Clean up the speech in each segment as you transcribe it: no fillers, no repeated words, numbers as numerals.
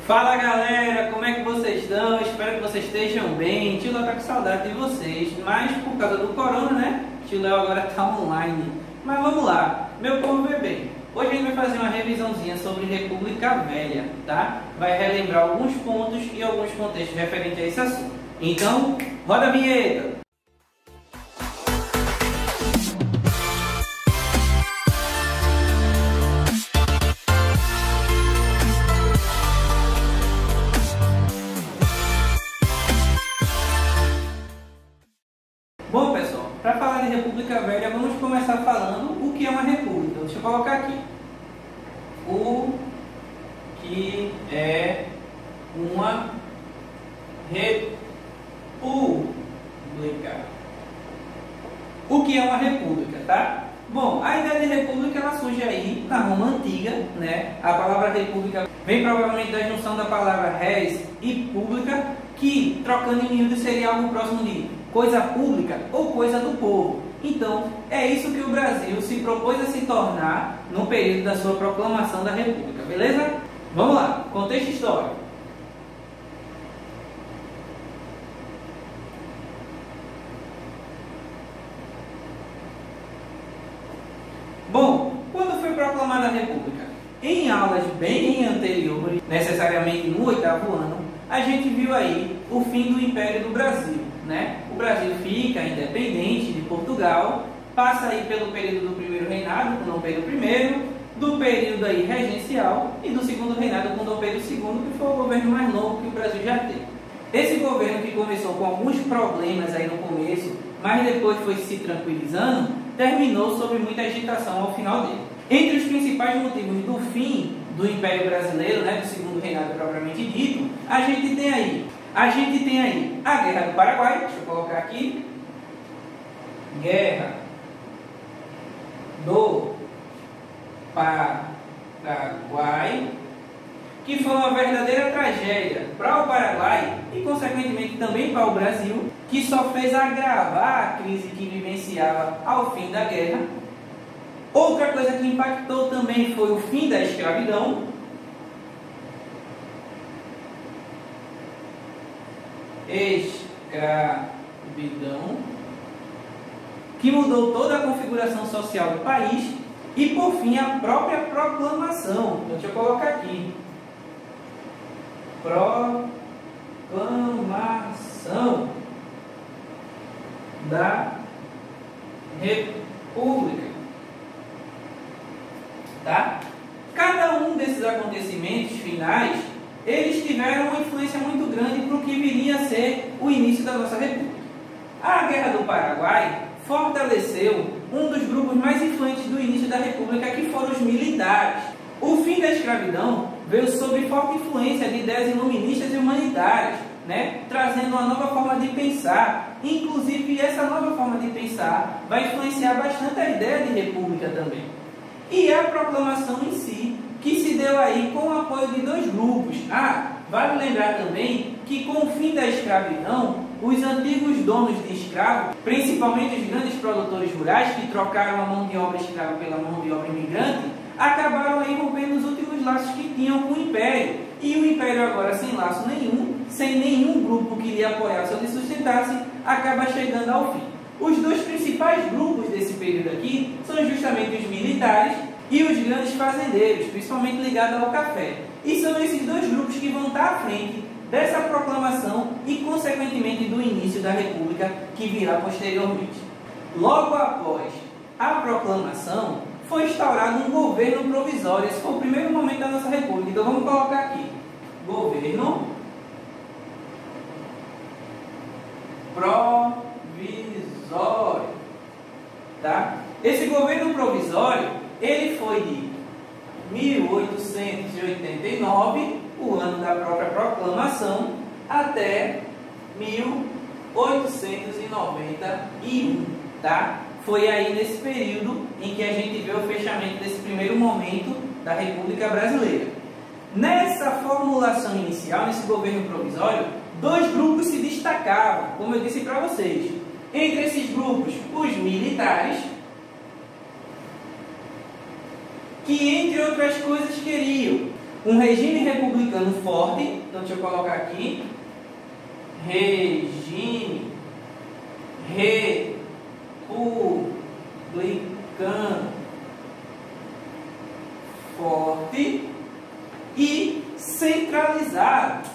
Fala galera, como é que vocês estão? Espero que vocês estejam bem. Tio Léo tá com saudade de vocês, mas por causa do corona, né? Tio Léo agora tá online. Mas vamos lá, meu povo bebê. Hoje a gente vai fazer uma revisãozinha sobre República Velha, tá? Vai relembrar alguns pontos e alguns contextos referentes a esse assunto. Então, roda a vinheta! Bom pessoal, para falar de República Velha, vamos começar falando o que é uma república. Deixa eu colocar aqui. O que é uma república? O que é uma república, tá? Bom, a ideia de república ela surge aí na Roma Antiga, né? A palavra república vem provavelmente da junção da palavra res e pública, que trocando em miúdos seria algo próximo de coisa pública ou coisa do povo. Então, é isso que o Brasil se propôs a se tornar no período da sua proclamação da República, beleza? Vamos lá, contexto histórico. Bom, quando foi proclamada a República? Em aulas bem anteriores, necessariamente no 8º ano, a gente viu aí o fim do Império do Brasil, né? O Brasil fica independente de Portugal, passa aí pelo período do primeiro reinado com Dom Pedro I, do período aí regencial e do segundo reinado com Dom Pedro II, que foi o governo mais novo que o Brasil já teve. Esse governo que começou com alguns problemas aí no começo, mas depois foi se tranquilizando, terminou sob muita agitação ao final dele. Entre os principais motivos do fim do Império Brasileiro, né, do segundo reinado propriamente dito, a gente tem aí a Guerra do Paraguai, deixa eu colocar aqui, Guerra do Paraguai, que foi uma verdadeira tragédia para o Paraguai e, consequentemente, também para o Brasil, que só fez agravar a crise que vivenciava ao fim da guerra. Outra coisa que impactou também foi o fim da escravidão. Que mudou toda a configuração social do país. E, por fim, a própria proclamação. Então, deixa eu colocar aqui. Proclamação da República. Tá? Cada um desses acontecimentos finais, eles tiveram uma influência muito grande para o que viria a ser o início da nossa República. A Guerra do Paraguai fortaleceu um dos grupos mais influentes do início da República, que foram os militares. O fim da escravidão veio sob forte influência de ideias iluministas e humanitárias, né? Trazendo uma nova forma de pensar. Inclusive, essa nova forma de pensar vai influenciar bastante a ideia de república também. E a proclamação em si, que se deu aí com o apoio de dois grupos. Vale lembrar também que com o fim da escravidão, os antigos donos de escravos, principalmente os grandes produtores rurais que trocaram a mão de obra escrava pela mão de obra imigrante, acabaram aí rompendo os últimos laços que tinham com o Império. E o Império agora sem laço nenhum, sem nenhum grupo que lhe apoiasse ou lhe sustentasse, acaba chegando ao fim. Os dois principais grupos desse período aqui são justamente os militares e os grandes fazendeiros, principalmente ligados ao café. E são esses dois grupos que vão estar à frente dessa proclamação e, consequentemente, do início da República que virá posteriormente. Logo após a proclamação, foi instaurado um governo provisório. Esse foi o primeiro momento da nossa República. Então vamos colocar aqui: governo provisório. Tá? Esse governo provisório, ele foi de 1889, o ano da própria proclamação, até 1891, tá? Foi aí nesse período em que a gente vê o fechamento desse primeiro momento da República Brasileira. Nessa formulação inicial, nesse governo provisório, dois grupos se destacavam, como eu disse para vocês. Entre esses grupos, os militares, que entre outras coisas queriam um regime republicano forte. Então, deixa eu colocar aqui. Regime republicano forte e centralizado.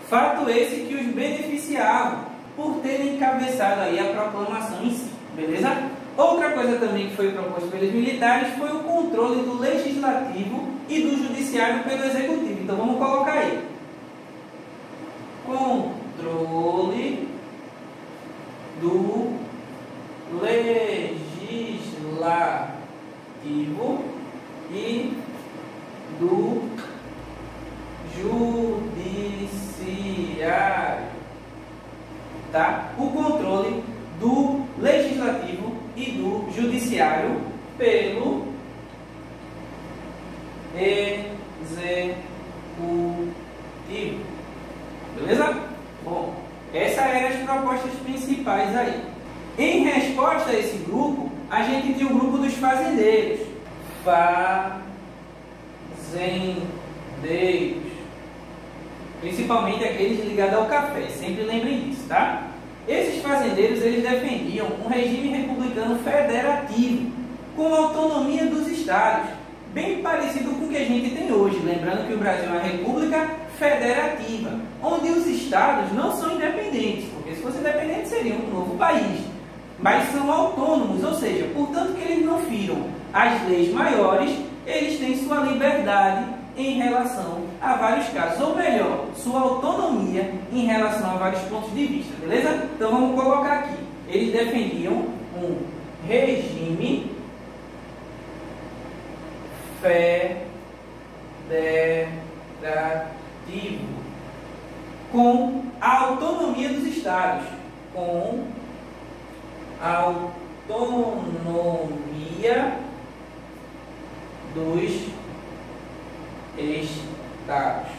Fato esse que os beneficiava por terem encabeçado aí a proclamação em si, beleza? Outra coisa também que foi proposta pelos militares foi o controle do legislativo e do judiciário pelo executivo. Então vamos colocar aí. Controle do legislativo e do judiciário, tá? O controle do legislativo e do judiciário pelo executivo, beleza? Bom, essas eram as propostas principais aí. Em resposta a esse grupo, a gente tinha o grupo dos fazendeiros. Principalmente aqueles ligados ao café, sempre lembrem disso, tá? Esses fazendeiros, eles defendiam um regime republicano federativo, com autonomia dos estados, bem parecido com o que a gente tem hoje, lembrando que o Brasil é uma república federativa, onde os estados não são independentes, porque se fosse independente seria um novo país, mas são autônomos, ou seja, portanto que eles não firam as leis maiores, eles têm sua liberdade em relação a vários casos, ou melhor, sua autonomia em relação a vários pontos de vista, beleza? Então vamos colocar aqui, eles defendiam um regime federativo com a autonomia dos estados, com autonomia dos estados,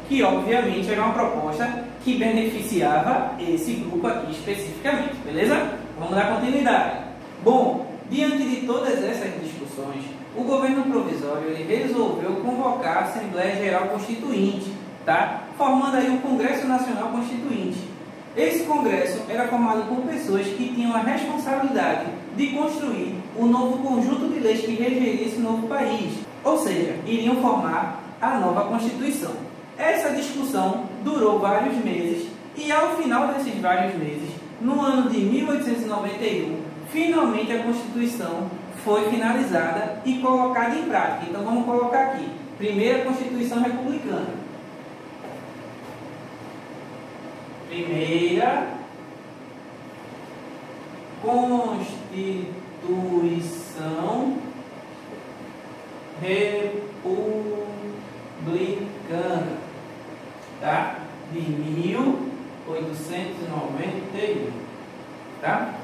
que obviamente era uma proposta que beneficiava esse grupo aqui especificamente, beleza? Vamos dar continuidade. Bom, diante de todas essas discussões, o governo provisório ele resolveu convocar a Assembleia Geral Constituinte, tá? Formando aí o Congresso Nacional Constituinte. Esse congresso era formado por pessoas que tinham a responsabilidade de construir o novo conjunto de leis que regeria esse novo país, ou seja, iriam formar a nova Constituição. Essa discussão durou vários meses e ao final desses vários meses, no ano de 1891, finalmente a Constituição foi finalizada e colocada em prática. Então vamos colocar aqui, primeira Constituição Republicana. Primeira Constituição Republicana, tá? De 1891, tá?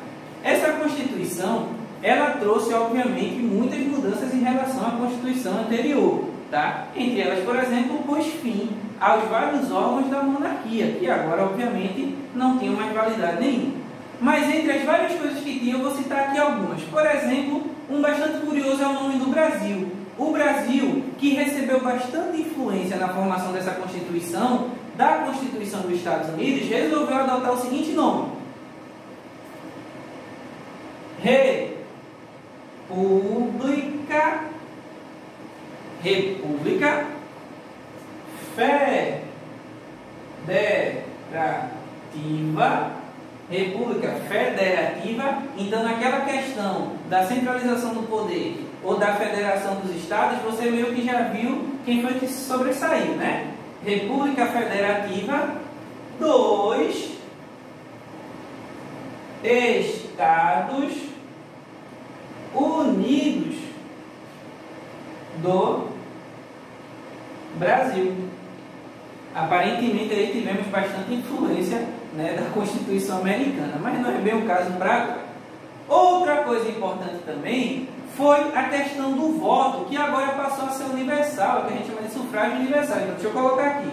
Essa Constituição, ela trouxe, obviamente, muitas mudanças em relação à Constituição anterior, tá? Entre elas, por exemplo, pôs fim aos vários órgãos da monarquia, que agora, obviamente, não tinham mais validade nenhuma. Mas entre as várias coisas que tinha, eu vou citar aqui algumas. Por exemplo, um bastante curioso é o nome do Brasil. O Brasil, que recebeu bastante influência na formação dessa Constituição, da Constituição dos Estados Unidos, resolveu adotar o seguinte nome: República Federativa. Então, naquela questão da centralização do poder ou da federação dos estados, você meio que já viu quem foi que sobressaiu, né? República Federativa dos Estados Unidos do Brasil. Aparentemente aí tivemos bastante influência, né, da Constituição Americana, mas não é bem o caso para agora. Outra coisa importante também foi a questão do voto, que agora passou a ser universal, que a gente chama de sufrágio universal. Então, deixa eu colocar aqui: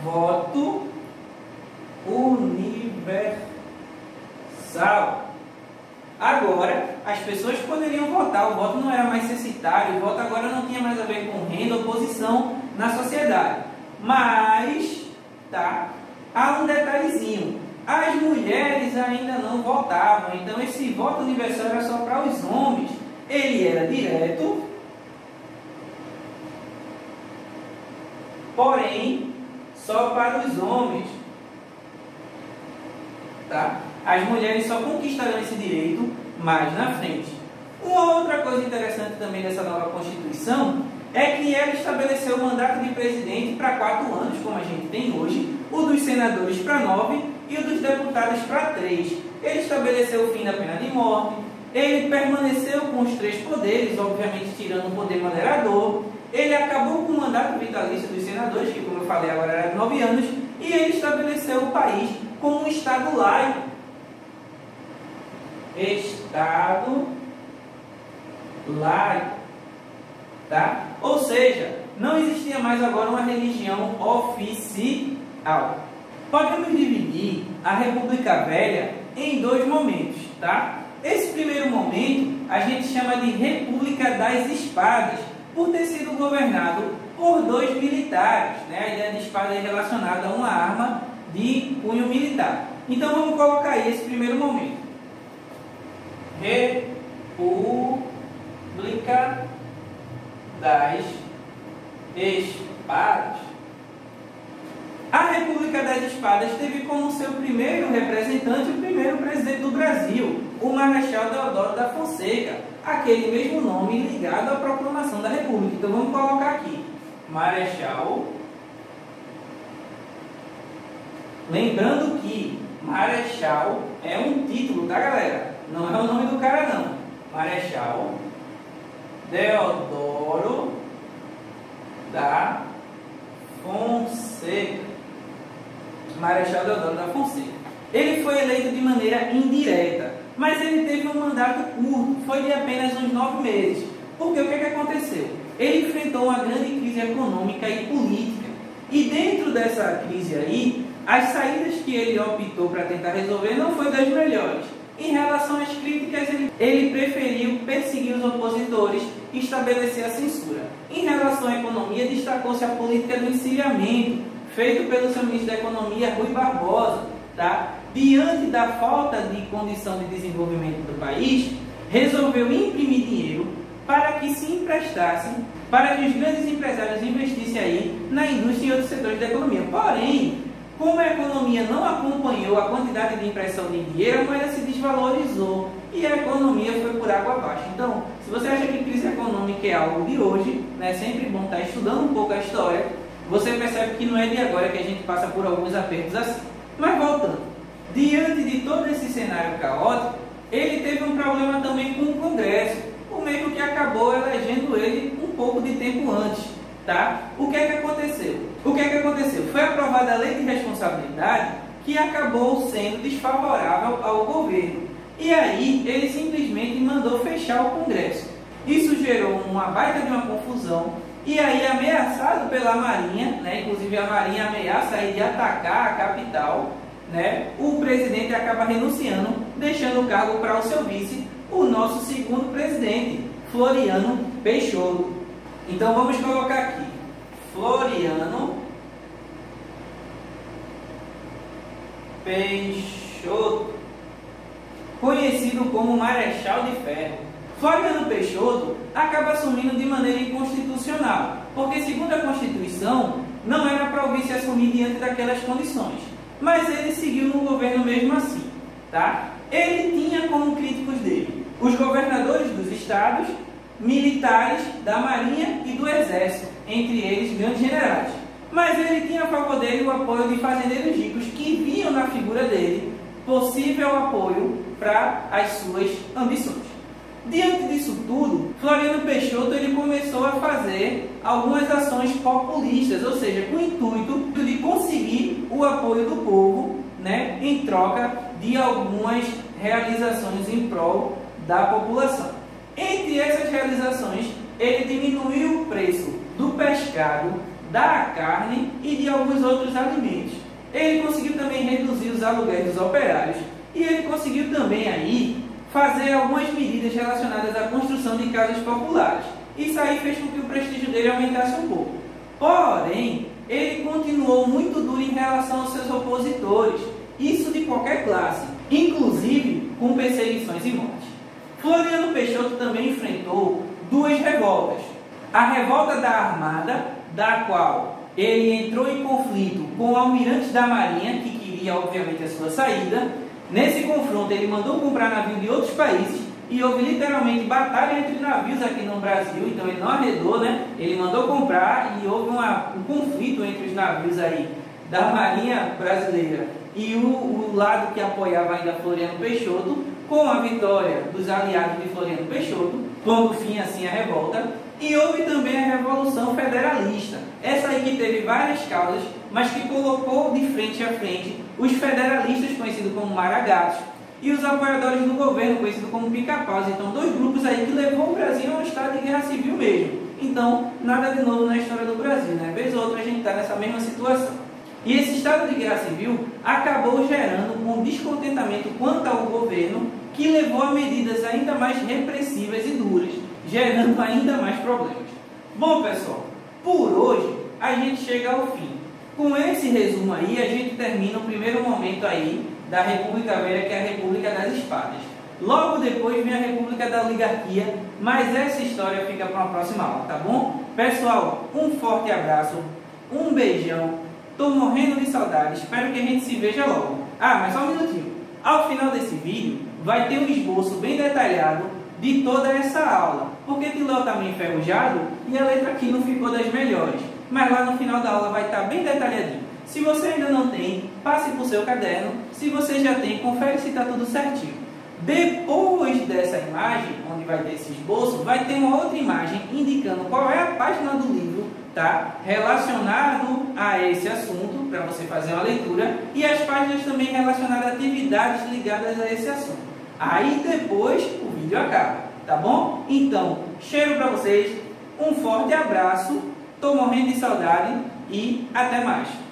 voto universal universal. Agora, as pessoas poderiam votar, o voto não era mais censitário, o voto agora não tinha mais a ver com renda ou posição na sociedade. Mas, tá, há um detalhezinho, as mulheres ainda não votavam, então esse voto universal era só para os homens, ele era direto, porém, só para os homens, tá? As mulheres só conquistarão esse direito mais na frente. Uma outra coisa interessante também dessa nova Constituição é que ela estabeleceu o mandato de presidente para 4 anos, como a gente tem hoje, o dos senadores para 9 e o dos deputados para 3. Ele estabeleceu o fim da pena de morte, ele permaneceu com os 3 poderes, obviamente tirando o poder moderador, ele acabou com o mandato vitalício dos senadores, que como eu falei agora era de 9 anos, e ele estabeleceu o país como um Estado laico. Estado laico, tá? Ou seja, não existia mais agora uma religião oficial. Podemos dividir a República Velha em 2 momentos, tá? Esse primeiro momento a gente chama de República das Espadas, por ter sido governado por 2 militares, né? A ideia de espada é relacionada a uma arma de cunho militar. Então vamos colocar aí esse primeiro momento. República das Espadas. A República das Espadas teve como seu primeiro representante o primeiro presidente do Brasil, o Marechal Deodoro da Fonseca, aquele mesmo nome ligado à proclamação da República. Então vamos colocar aqui, Marechal. Lembrando que Marechal é um título, tá, galera? Não é o nome do cara, não. Marechal Deodoro da Fonseca. Marechal Deodoro da Fonseca. Ele foi eleito de maneira indireta, mas ele teve um mandato curto, foi de apenas uns 9 meses. Porque o que aconteceu? Ele enfrentou uma grande crise econômica e política. E dentro dessa crise aí, as saídas que ele optou para tentar resolver não foi das melhores. Em relação às críticas, ele preferiu perseguir os opositores e estabelecer a censura. Em relação à economia, destacou-se a política do encilhamento, feito pelo seu ministro da Economia, Rui Barbosa. Tá? Diante da falta de condição de desenvolvimento do país, resolveu imprimir dinheiro para que se emprestasse, para que os grandes empresários investissem aí na indústria e outros setores da economia. Porém, como a economia não acompanhou a quantidade de impressão de dinheiro, a moeda se desvalorizou e a economia foi por água abaixo. Então, se você acha que crise econômica é algo de hoje, né, é sempre bom estar estudando um pouco a história, você percebe que não é de agora que a gente passa por alguns apertos assim. Mas voltando, diante de todo esse cenário caótico, ele teve um problema também com o Congresso, o mesmo que acabou elegendo ele um pouco de tempo antes. Tá? O que é que aconteceu? Foi aprovada a Lei de Responsabilidade, que acabou sendo desfavorável ao governo. E aí ele simplesmente mandou fechar o Congresso. Isso gerou uma baita de uma confusão. E aí, ameaçado pela Marinha, né, inclusive a Marinha ameaça aí de atacar a capital, né, o presidente acaba renunciando, deixando o cargo para o seu vice, o nosso segundo presidente, Floriano Peixoto. Então vamos colocar aqui, Floriano Peixoto, conhecido como Marechal de Ferro. Floriano Peixoto acaba assumindo de maneira inconstitucional, porque segundo a Constituição, não era para o vice assumir diante daquelas condições. Mas ele seguiu no governo mesmo assim, tá? Ele tinha como críticos dele os governadores dos estados, militares da Marinha e do Exército, entre eles grandes generais. Mas ele tinha a favor dele o apoio de fazendeiros ricos que viam na figura dele possível apoio para as suas ambições. Diante disso tudo, Floriano Peixoto ele começou a fazer algumas ações populistas, ou seja, com o intuito de conseguir o apoio do povo, né, em troca de algumas realizações em prol da população. Entre essas realizações, ele diminuiu o preço do pescado, da carne e de alguns outros alimentos. ele conseguiu também reduzir os aluguéis dos operários e ele conseguiu também aí fazer algumas medidas relacionadas à construção de casas populares. Isso aí fez com que o prestígio dele aumentasse um pouco. Porém, ele continuou muito duro em relação aos seus opositores, isso de qualquer classe, inclusive com perseguições e mortes. Floriano Peixoto também enfrentou duas revoltas. A revolta da Armada, da qual ele entrou em conflito com o almirante da Marinha, que queria obviamente a sua saída. Nesse confronto ele mandou comprar navio de outros países e houve literalmente batalha entre navios aqui no Brasil, então ele não arredou, né? Ele mandou comprar e houve um conflito entre os navios aí da Marinha Brasileira e o lado que apoiava ainda Floriano Peixoto, com a vitória dos aliados de Floriano Peixoto, pondo fim assim à revolta. E houve também a Revolução Federalista, essa aí que teve várias causas, mas que colocou de frente a frente os federalistas, conhecidos como Maragatos, e os apoiadores do governo, conhecidos como Pica-Paus. Então, dois grupos aí que levou o Brasil a um estado de guerra civil mesmo. Então, nada de novo na história do Brasil, né? Vez ou outra a gente está nessa mesma situação. E esse estado de guerra civil acabou gerando um descontentamento quanto ao governo, que levou a medidas ainda mais repressivas e duras, gerando ainda mais problemas. Bom, pessoal, por hoje a gente chega ao fim. Com esse resumo aí, a gente termina o primeiro momento aí da República Velha, que é a República das Espadas. Logo depois vem a República da Oligarquia, mas essa história fica para uma próxima aula, tá bom? Pessoal, um forte abraço, um beijão, tô morrendo de saudade, espero que a gente se veja logo. Ah, mas só um minutinho. Ao final desse vídeo, vai ter um esboço bem detalhado de toda essa aula, porque Tiló está meio enferrujado e a letra aqui não ficou das melhores, mas lá no final da aula vai estar bem detalhadinho. Se você ainda não tem, passe para o seu caderno. Se você já tem, confere se está tudo certinho. Depois dessa imagem, onde vai ter esse esboço, vai ter uma outra imagem indicando qual é a página do livro, tá? Relacionado a esse assunto, para você fazer uma leitura, e as páginas também relacionadas a atividades ligadas a esse assunto. Aí depois o vídeo acaba, tá bom? Então, cheiro para vocês, um forte abraço, tô morrendo de saudade e até mais.